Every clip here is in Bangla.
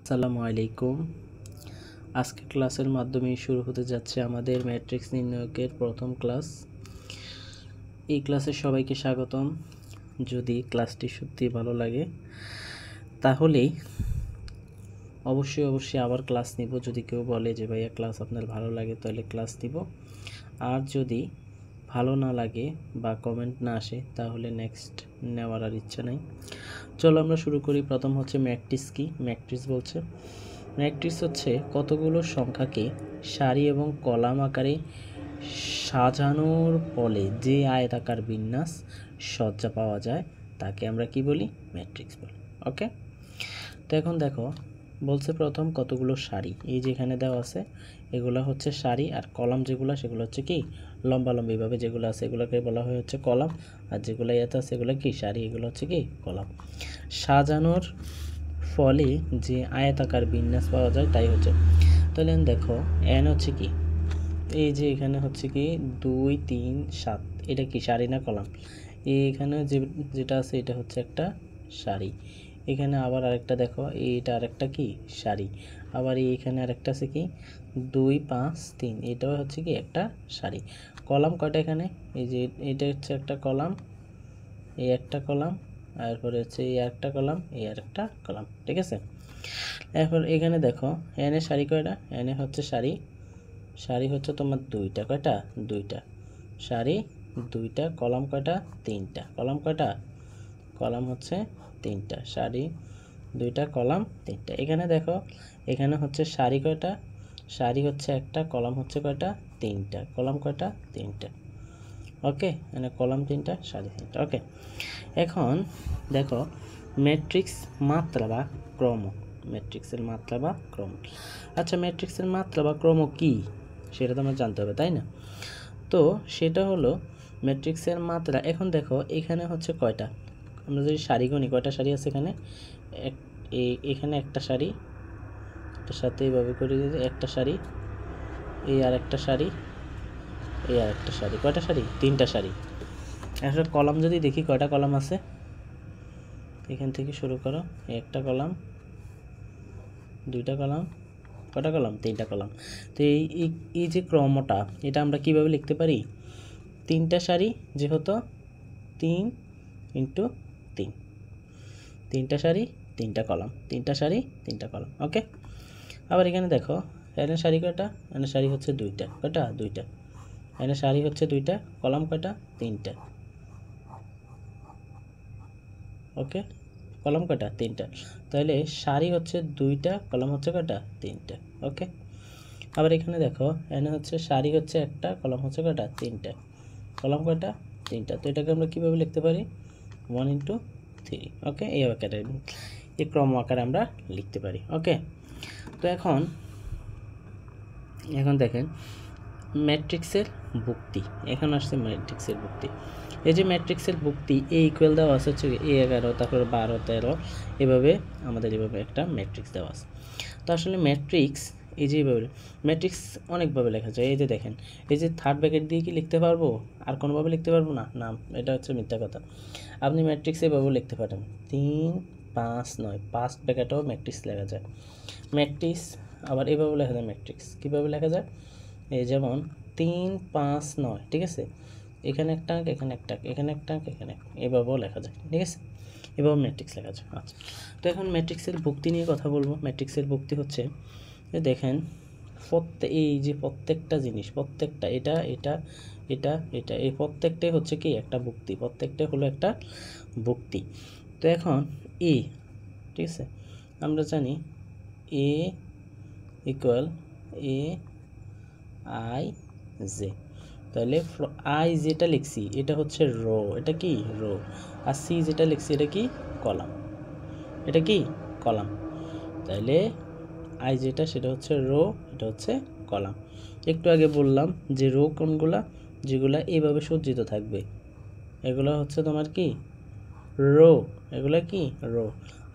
আসসালামু আলাইকুম। আজকে ক্লাসের মাধ্যমে শুরু হতে যাচ্ছে আমাদের ম্যাট্রিক্স নির্ণয়কের প্রথম ক্লাস। এই ক্লাসে সবাইকে স্বাগতম। যদি ক্লাসটি সত্যি ভালো লাগে তাহলেই অবশ্যই আবার ক্লাস নিব। যদি কেউ বলে যে ভাইয়া ক্লাস আপনার ভালো লাগে তাহলে ক্লাস নিব, আর যদি ভালো না লাগে বা কমেন্ট না আসে তাহলে নেক্সট নেওয়ার আর ইচ্ছা নাই। চলো আমরা শুরু করি। প্রথম হচ্ছে ম্যাট্রিক্স কি। ম্যাট্রিক্স বলছে ম্যাট্রিক্স হচ্ছে কতগুলো সংখ্যাকে সারি এবং কলাম আকারে সাজানোর ফলে যে আয়তাকার বিন্যাস সজ্জা পাওয়া যায় তাকে আমরা কি বলি? ম্যাট্রিক্স বলি। ওকে, তো এখন দেখো বলছে প্রথম কতগুলো সারি, এই যে এখানে দেওয়া আছে এগুলো হচ্ছে সারি, আর কলাম যেগুলো সেগুলো হচ্ছে কি লম্বালম্বিভাবে যেগুলো আছে এগুলোকে বলা হয় হচ্ছে কলাম, আর যেগুলো এতে আছে এগুলো কি সারি, এগুলো হচ্ছে কি কলাম। সাজানোর ফলে যে আয়তাকার বিন্যাস পাওয়া যায় তাই হচ্ছে। তাহলে দেখো এন হচ্ছে কি, এই যে এখানে হচ্ছে কি 2 3 7, এটা কি সারি না কলাম? এখানে যেটা আছে এটা হচ্ছে একটা সারি। এখানে আবার আরেকটা দেখো, এইটা আরেকটা কি সারি। আবার এইখানে আরেকটা আছে কি 2 5 3, এটাও হচ্ছে কি একটা সারি। কলাম কয়টা এখানে? এই যে এটা হচ্ছে একটা কলাম, এই একটা কলাম, তারপরে হচ্ছে এই একটা কলাম, এই আরেকটা কলাম, ঠিক আছে। এরপর এখানে দেখো এনে সারি কয়টা? এনে হচ্ছে সারি হচ্ছে তোমার দুইটা। কয়টা? দুইটা সারি, দুইটা কলাম কয়টা? তিনটা। কলাম কয়টা? কলাম হচ্ছে তিনটা। সারি দুইটা, কলাম তিনটা। এখানে দেখো এখানে হচ্ছে সারি কয়টা? সারি হচ্ছে একটা, কলাম হচ্ছে কয়টা? তিনটা। কলাম কয়টা? তিনটা। ওকে, মানে কলাম তিনটা, সারি তিনটা। ওকে, এখন দেখো ম্যাট্রিক্স মাত্রা বা ক্রম। ম্যাট্রিক্সের মাত্রা বা ক্রম। আচ্ছা, ম্যাট্রিক্সের মাত্রা বা ক্রম কি সেটা তো আমার জানতে হবে, তাই না? তো সেটা হলো ম্যাট্রিক্সের মাত্রা। এখন দেখো এখানে হচ্ছে কয়টা, আমরা যদি সারি গণি কয়টা সারি আছে এখানে? এখানে একটা সারি, এটার সাথে এইভাবে করে দিতে একটা সারি, এই আর একটা সারি, এই আর একটা সারি। কয়টা সারি? তিনটা সারি। আসলে কলাম যদি দেখি কয়টা কলাম আছে, এখান থেকে শুরু করো, একটা কলাম, দুইটা কলাম, কয়টা কলাম? তিনটা কলাম। তো এই যে ক্রমটা এটা আমরা কিভাবে লিখতে পারি? তিনটা সারি যেহেতু 3 × 3, তিনটা সারি তিনটা কলাম, তিনটা সারি তিনটা কলাম। ওকে, আবার এখানে দেখো এখানে সারি কয়টা? এখানে সারি হচ্ছে দুইটা। কয়টা? দুইটা। এখানে সারি হচ্ছে দুইটা, কলাম কয়টা? তিনটা। ওকে, কলাম কয়টা? তিনটা। তাহলে সারি হচ্ছে দুইটা, কলাম হচ্ছে কয়টা? তিনটা। ওকে, আবার এখানে দেখো এখানে হচ্ছে সারি হচ্ছে একটা, কলাম হচ্ছে কয়টা? তিনটা। কলাম কয়টা? তিনটা। তো এটাকে আমরা কীভাবে লিখতে পারি? 1 × 3। ওকে, এই আকারে এই ক্রম আকারে আমরা লিখতে পারি। ওকে, তো এখন দেখেন ম্যাট্রিক্সের ভুক্তি। এখন আসছে ম্যাট্রিক্সের ভুক্তি। এই যে ম্যাট্রিক্সের ভুক্তি এ ইকুয়াল দেওয়া আছে হচ্ছে A11, তারপরে 12 13, এভাবে আমাদের এভাবে একটা ম্যাট্রিক্স দেওয়া আছে। তো আসলে ম্যাট্রিক্স এই যে এইভাবে ম্যাট্রিক্স অনেকভাবে লেখা যায়। এই যে দেখেন এই যে থার্ড ব্র্যাকেট দিয়ে কি লিখতে পারবো? আর কোনোভাবে লিখতে পারবো না? না, এটা হচ্ছে মিথ্যা কথা। আপনি ম্যাট্রিক্স এভাবেও লিখতে পারেন, 3 5 9, ফার্স্ট ব্র্যাকেটেও ম্যাট্রিক্স লেখা যায়। ম্যাট্রিক্স আবার এভাবেও লেখা যায়। ম্যাট্রিক্স কীভাবে লেখা যায়? এই যেমন 3 5 9, ঠিক আছে, এখানে একটা অঙ্ক, এখানে একটা অঙ্ক, এখানে একটা অঙ্ক, এখানে এভাবেও লেখা যায়, ঠিক আছে, এভাবে ম্যাট্রিক্স লেখা যায়। আচ্ছা, তো এখন ম্যাট্রিক্সের ভুক্তি নিয়ে কথা বলবো। ম্যাট্রিক্সের ভুক্তি হচ্ছে যে দেখেন এই যে প্রত্যেকটা জিনিস, প্রত্যেকটা এটা এটা এটা এটা এই প্রত্যেকটাই হচ্ছে কি একটা ভুক্তি, প্রত্যেকটাই হলো একটা ভুক্তি। তো এখন এ, ঠিক আছে, আমরা জানি এ ইকুয়াল এ আই জে। তাহলে আই যেটা লিখছি এটা হচ্ছে রো, এটা কি রো, আর সি যেটা লিখছি এটা কি কলাম, এটা কি কলাম। তাহলে আই যেটা সেটা হচ্ছে রো, এটা হচ্ছে কলাম। একটু আগে বললাম যে রো কোনগুলা? যেগুলা এইভাবে সজ্জিত থাকবে এগুলো হচ্ছে তোমার কি রো, এগুলো কি রো।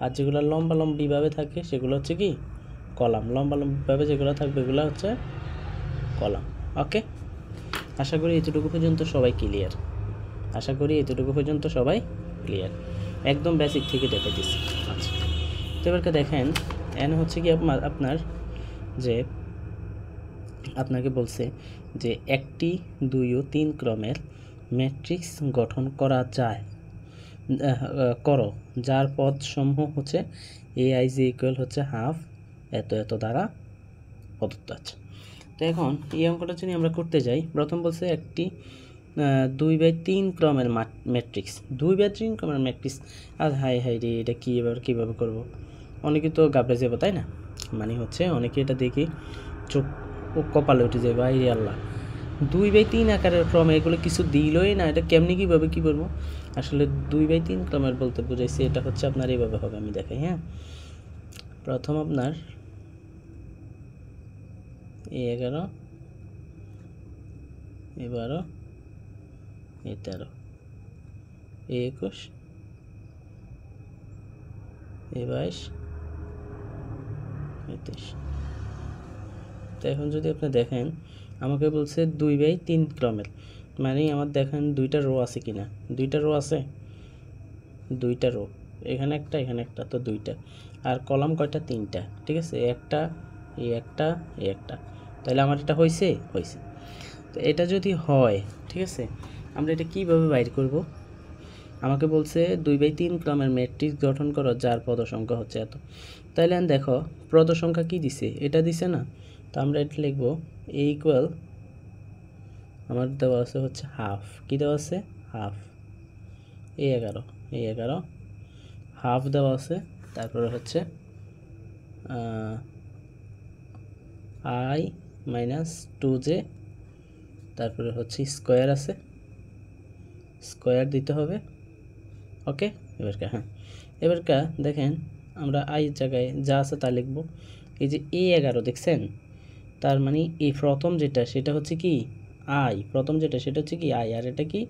আর যেগুলো লম্বালম্বিভাবে থাকে সেগুলো হচ্ছে কি কলাম। লম্বালম্বিভাবে যেগুলো থাকবে এগুলো হচ্ছে কলাম। ওকে, আশা করি এতটুকু পর্যন্ত সবাই ক্লিয়ার। একদম বেসিক থেকে দেখে দিচ্ছি। আচ্ছা, তো এবারকে দেখেন এন হচ্ছে কি আপনার যে আপনাকে বলছে যে একটি 2 ও 3 ক্রমের ম্যাট্রিক্স গঠন করা যায় করো যার পদসমূহ হচ্ছে aij ইকুয়াল হচ্ছে হাফ এত এত দ্বারা প্রদত্ত আছে। তো এখন এই অঙ্কটা যদি আমরা করতে যাই, প্রথম বলছে একটি 2/3 ক্রমের ম্যাট্রিক্স, 2/3 ক্রমের ম্যাট্রিক্স। আর হাই রে, এটা কীভাবে করব? অনেকে তো গাবড়ে যাবো, তাই না? মানে হচ্ছে অনেকে এটা দেখি চোখ ও কপালে উঠে যায়, ভাই আল্লাহ 2/3 আকারের ক্রম, এগুলো কিছু দিলই না, এটা কেমনি কীভাবে কী করবো? আসলে 2/3 ক্রমের বলতে বুঝাইছি এটা হচ্ছে আপনার এইভাবে হবে, আমি দেখাই। হ্যাঁ, প্রথম আপনার A11, A12, A13, A21, A22, A23। তো এখন যদি আপনি দেখেন, আমাকে বলছে 2/3 ক্রমের, মানে আমার দেখেন 2টা রো আছে কিনা, 2টা রো আছে, 2টা রো, এখানে একটা এখানে একটা, তো 2টা। আর কলাম কয়টা? 3টা, ঠিক আছে, একটা এই একটা এই একটা, তাহলে আমার এটা হয়েছে। তো এটা যদি হয়, ঠিক আছে, আমরা এটা কীভাবে বাইর করব? আমাকে বলছে 2/3 ক্রমের ম্যাট্রিক্স গঠন করো যার পদ সংখ্যা হচ্ছে এত। তাইলে দেখো পদ সংখ্যা কি দিছে, এটা দিছে না, তো আমরা এটা লিখব a ইকুয়াল, আমার দেওয়া আছে হচ্ছে হাফ, কি দেওয়া আছে? হাফ। A11 হাফ দেওয়া আছে, তারপরে হচ্ছে i - 2j, তারপরে হচ্ছে স্কোয়ার আছে, স্কোয়ার দিতে হবে। ওকে, এবারকা দেখেন আমরা i এর জায়গায় যা আছে তা লিখব। এই যে A11 দেখছেন, তার মানে এই প্রথম যেটা সেটা হচ্ছে কি i, প্রথম যেটা সেটা হচ্ছে কি i, আর এটা কি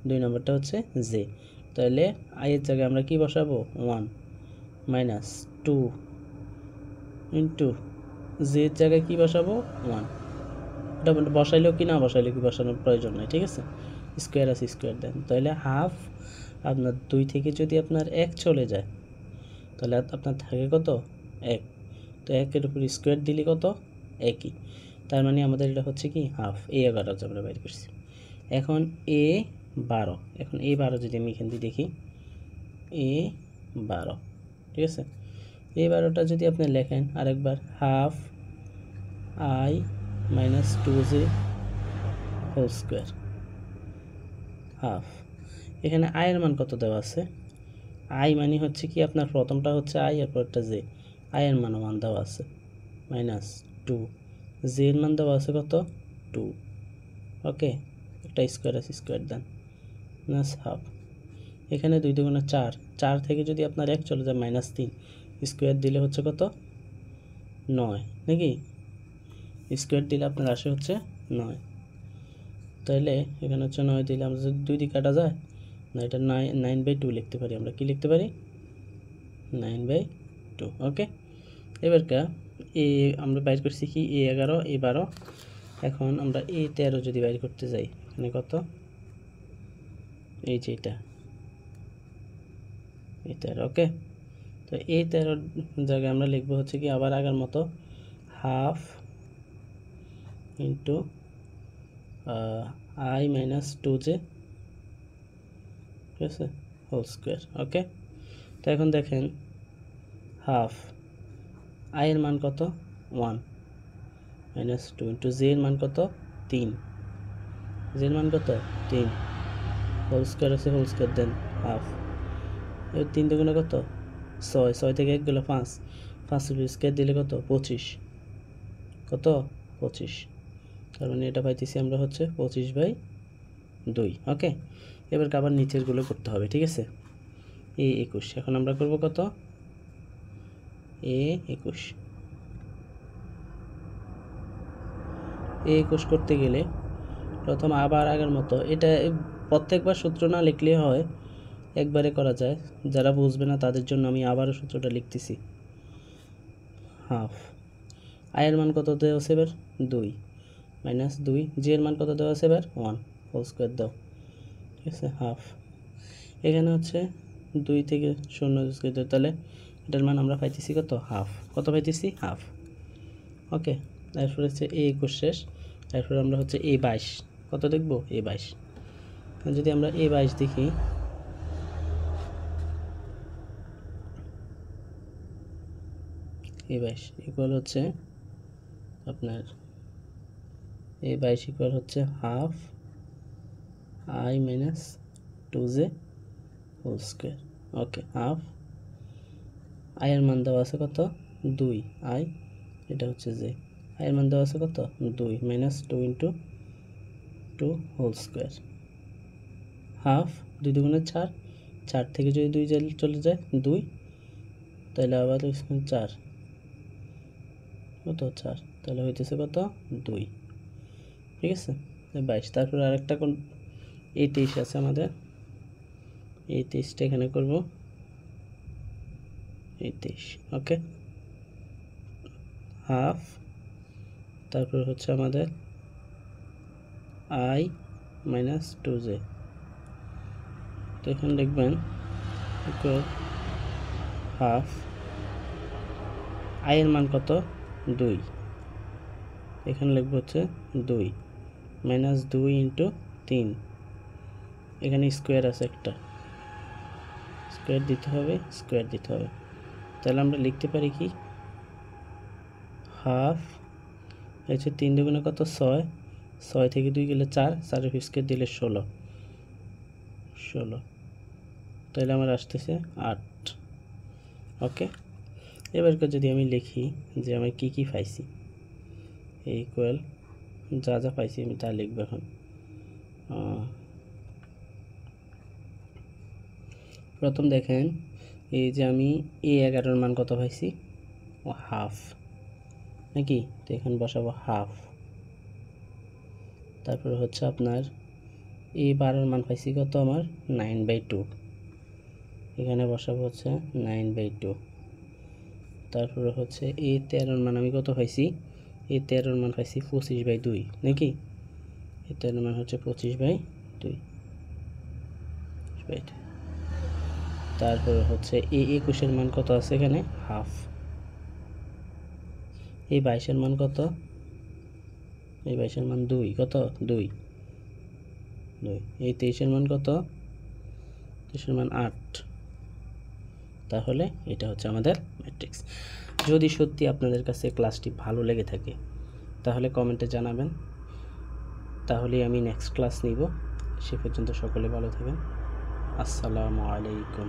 2 নম্বরটা হচ্ছে j। তাহলে i এর জায়গায় আমরা কি বসাবো? 1 - 2 ইন্টু j এর জায়গায় কি বসাবো? 1। এটা বসাইলেও কি না বসাইলেও কি বসানোর প্রয়োজন নেই, ঠিক আছে, স্কোয়ার আছে স্কোয়ার দেন। তাহলে হাফ আপনার 2 থেকে যদি আপনার 1 চলে যায়, তাহলে আপনার থাকে কত? 1। তো 1-এর উপর স্কোয়ার দিলে কত? 1ই। তার মানে আমাদের এটা হচ্ছে কি হাফ। A11 আমরা বাইর করছি। এখন A12, এখন A12 যদি আমি এখান দিয়ে দেখি, A12, ঠিক আছে, A12টা যদি আপনি লেখেন আরেকবার, half i - 2j whole square, half. এখানে i এর মান কত দেওয়া আছে? i মানে হচ্ছে কি আপনার প্রথমটা হচ্ছে i, এরপর একটা j, i এর মান 1 দেওয়া আছে, -2, j এর মান দেওয়া আছে কত? 2। ওকে, একটা স্কোয়ার আছে স্কোয়ার দেন, হাফ। এখানে 2 × 4, 4 থেকে যদি আপনার 1 চলে যায় -3, স্কোয়ার দিলে হচ্ছে কত? 9, নাকি? স্কোয়ার দিলে আপনার আসে হচ্ছে 9। তাহলে এখানে হচ্ছে 9 দিলে আমরা যদি 2 দিয়ে কাটা যায় না, এটা 9/2 লিখতে পারি আমরা। কি লিখতে পারি? 9/2। ওকে, এবারকা আমরা বাইর করছি কি A11 A12। এখন আমরা A13 যদি বাইর করতে যাই, এখানে কত? এই যে এটা A13। ওকে, তো A13 জায়গায় আমরা লিখবো হচ্ছে কি আবার আগের মতো হাফ ইন্টু i - 2j, ঠিক আছে, হোল স্কোয়ার। ওকে, তো এখন দেখেন হাফ, i এর মান কত? 1 - 2 ইন্টু j এর মান কত? 3, j এর মান কত? 3, হোল স্কোয়ার আছে হোল স্কোয়ার দেন, হাফ। এবার 3 দুগুণে কত? 6, 6 থেকে 1 গেল 5, 5 স্কোয়ার দিলে কত? 25, কত? 25। তার মানে এটা পাইতেছি আমরা হচ্ছে 25/2। ওকে, এবার আবার নিচেরগুলো করতে হবে, ঠিক আছে। A21, এখন আমরা করব কত? A21 করতে গেলে প্রথম আবার আগের মতো, এটা প্রত্যেকবার সূত্র না লিখলে হয়, একবারে করা যায়। যারা বুঝবে না তাদের জন্য আমি আবারও সূত্রটা লিখতেছি। হাফ, i এর মান কত দেওয়া আছে এবার? 2 - 2, j এর মান কত দেওয়া আছে এবার? 1, হোল স্কোয়ার দাও, ঠিক আছে, হাফ। এখানে হচ্ছে 2 থেকে 0 স্কোয়ার দাও, তাহলে এটার মান আমরা পাইতেছি কত হাফ, কত পাইতেছি হাফ। ওকে, তারপর হচ্ছে A21 শেষ। তারপর আমরা হচ্ছে A22 কত দেখব A22। যদি আমরা A22 দেখি, A22 ইকুয়াল হচ্ছে আপনার A22 ইকুয়াল হচ্ছে half I minus 2j whole square. Okay, half I এর মান দেওয়া আছে কত 2 I, এটা হচ্ছে j, আই এর মান দেওয়া আছে কত 2 minus 2 into 2 whole square. Half 2 দুগুণে 4, 4 থেকে যদি 2 চলে যায় 2, তাহলে আবার 4 কত 4, তাহলে হইতেছে কত 2। ঠিক আছে, 22। তারপর আরেকটা কোন A23 আছে আমাদের, A23টা এখানে করব A23। ওকে, হাফ তারপর হচ্ছে আমাদের I মাইনাস 2j। তো এখানে লিখবেন ইকুয়াল হাফ I এর মান কত 2, এখানে লিখব হচ্ছে 2 মাইনাস 2 ইন্টু 3, এখানে স্কোয়ার আছে একটা, স্কোয়ার দিতে হবে, স্কোয়ার দিতে হবে। তাহলে আমরা লিখতে পারি কি হাফ হচ্ছে 3 দুগুণে কত 6, 6 থেকে 2 গেলে 4, 4 স্কোয়ার দিলে 16, তাহলে আমার আসতেছে 8। ওকে, এবার যদি আমি লিখি যে আমি কি কি পাইছি, ইকুয়াল যা যা পাইছি আমি তা লিখব। এখন প্রথম দেখেন এই যে আমি A11 মান কত পাইছি ও হাফ নাকি, তো এখানে বসাবো হাফ। তারপর হচ্ছে আপনার A12 মান পাইছি কত আমার 9/2, এখানে বসাবো হচ্ছে 9/2। তারপরে হচ্ছে A13 মান আমি কত পাইছি, A13 মান পাইছি 25/2 নাকি, A13 মান হচ্ছে 25/2। তারপরে হচ্ছে A21 এর মান কত আছে এখানে হাফ। A22 এর মান কত, A22 এর মান 2, কত 2। A23 এর মান কত, 23 এর মান 8। তাহলে এটা হচ্ছে আমাদের ম্যাট্রিক্স। যদি সত্যি আপনাদের কাছে ক্লাসটি ভালো লেগে থাকে তাহলে কমেন্টে জানাবেন, তাহলে আমি নেক্সট ক্লাস নিব। সে পর্যন্ত সকলে ভালো থাকেন। আসসালামু আলাইকুম।